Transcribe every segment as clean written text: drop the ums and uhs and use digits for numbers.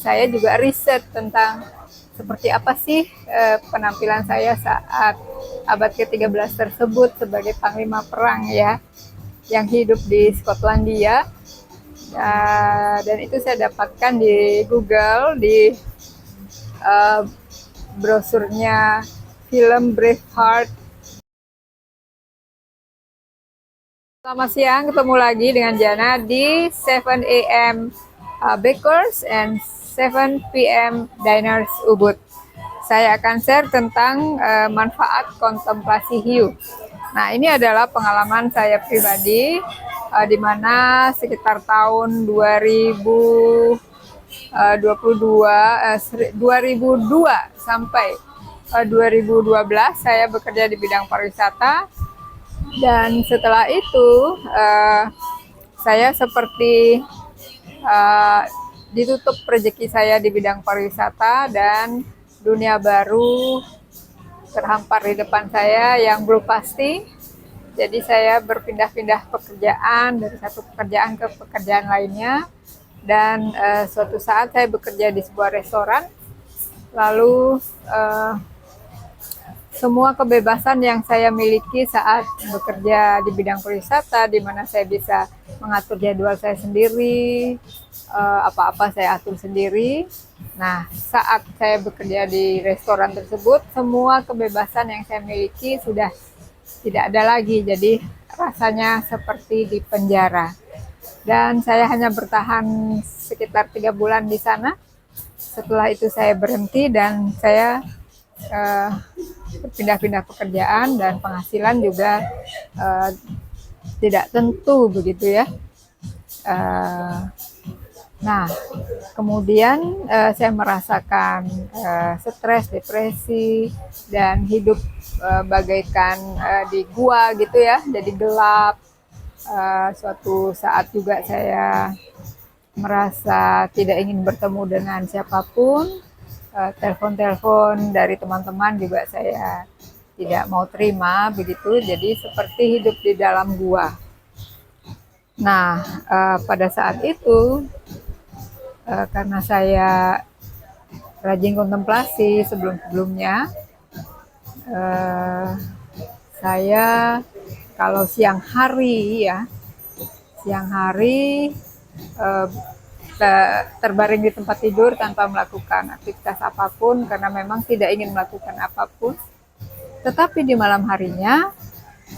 saya juga riset tentang seperti apa sih penampilan saya saat abad ke-13 tersebut sebagai panglima perang ya, yang hidup di Skotlandia. Dan itu saya dapatkan di Google, di brosurnya film Braveheart. Selamat siang, ketemu lagi dengan Jana di 7 AM Bakers and 7 PM Diners Ubud. Saya akan share tentang manfaat kontemplasi hiu. Nah, ini adalah pengalaman saya pribadi di mana sekitar tahun 2002 sampai 2012 saya bekerja di bidang pariwisata, dan setelah itu saya seperti ditutup rezeki saya di bidang pariwisata dan dunia baru terhampar di depan saya yang belum pasti. Jadi saya berpindah-pindah pekerjaan dari satu pekerjaan ke pekerjaan lainnya, dan suatu saat saya bekerja di sebuah restoran. Lalu semua kebebasan yang saya miliki saat bekerja di bidang pariwisata, di mana saya bisa mengatur jadwal saya sendiri, apa-apa saya atur sendiri. Nah, saat saya bekerja di restoran tersebut, semua kebebasan yang saya miliki sudah tidak ada lagi. Jadi rasanya seperti di penjara. Dan saya hanya bertahan sekitar 3 bulan di sana. Setelah itu saya berhenti dan saya berpindah-pindah pekerjaan, dan penghasilan juga tidak tentu begitu ya. Nah, kemudian saya merasakan stres, depresi, dan hidup bagaikan di gua gitu ya, jadi gelap. Suatu saat juga saya merasa tidak ingin bertemu dengan siapapun. Telepon-telepon dari teman-teman juga saya tidak mau terima begitu. Jadi seperti hidup di dalam gua. Nah, pada saat itu karena saya rajin kontemplasi sebelum-sebelumnya, saya kalau siang hari terbaring di tempat tidur tanpa melakukan aktivitas apapun karena memang tidak ingin melakukan apapun. Tetapi di malam harinya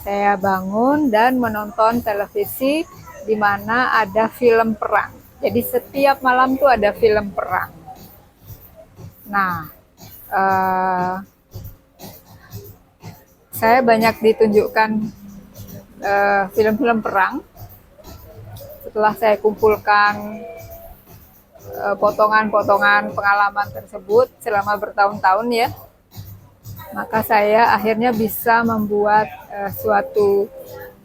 saya bangun dan menonton televisi di mana ada film perang. Jadi setiap malam tuh ada film perang. Nah, saya banyak ditunjukkan film-film perang. Setelah saya kumpulkan potongan-potongan pengalaman tersebut selama bertahun-tahun ya, maka saya akhirnya bisa membuat suatu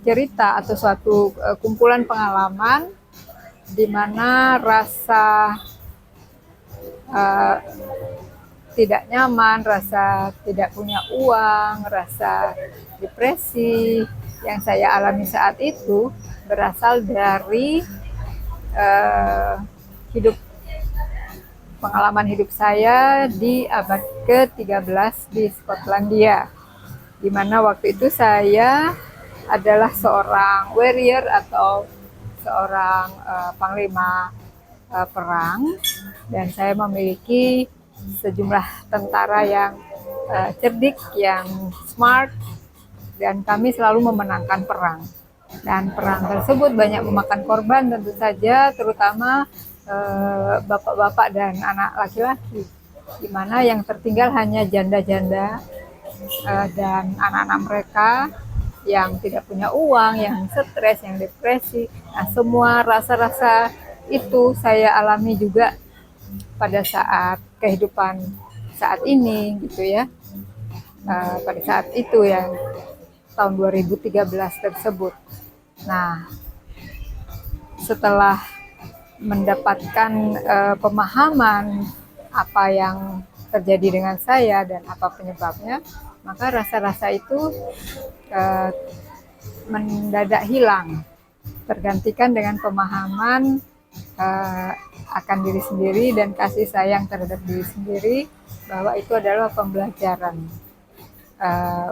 cerita atau suatu kumpulan pengalaman di mana rasa tidak nyaman, rasa tidak punya uang, rasa depresi yang saya alami saat itu berasal dari pengalaman hidup saya di abad ke-13 di Skotlandia, di mana waktu itu saya adalah seorang warrior atau seorang panglima perang, dan saya memiliki sejumlah tentara yang cerdik, yang smart, dan kami selalu memenangkan perang. Dan perang tersebut banyak memakan korban tentu saja, terutama bapak-bapak dan anak laki-laki, di mana yang tertinggal hanya janda-janda dan anak-anak mereka yang tidak punya uang, yang stres, yang depresi. Nah, semua rasa-rasa itu saya alami juga pada saat kehidupan saat ini gitu ya. Pada saat itu ya, tahun 2013 tersebut. Nah, setelah mendapatkan pemahaman apa yang terjadi dengan saya dan apa penyebabnya, maka rasa-rasa itu mendadak hilang, tergantikan dengan pemahaman akan diri sendiri dan kasih sayang terhadap diri sendiri, bahwa itu adalah pembelajaran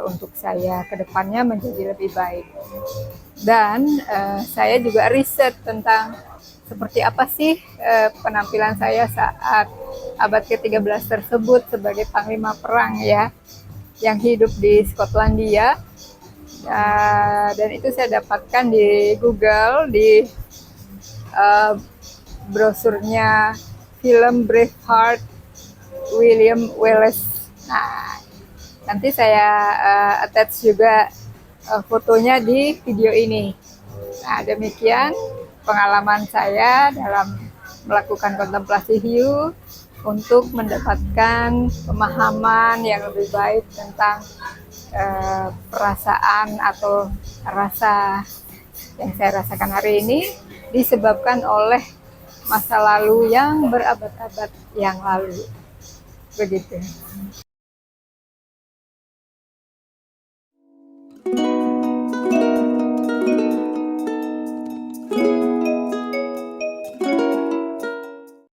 untuk saya ke depannya menjadi lebih baik. Dan saya juga riset tentang seperti apa sih penampilan saya saat abad ke-13 tersebut sebagai panglima perang ya, yang hidup di Skotlandia. Dan itu saya dapatkan di Google, di brosurnya film Braveheart William Wallace. Nah, nanti saya attach juga fotonya di video ini. Nah, demikian pengalaman saya dalam melakukan kontemplasi hiu untuk mendapatkan pemahaman yang lebih baik tentang perasaan atau rasa yang saya rasakan hari ini disebabkan oleh masa lalu yang berabad-abad yang lalu. Begitu.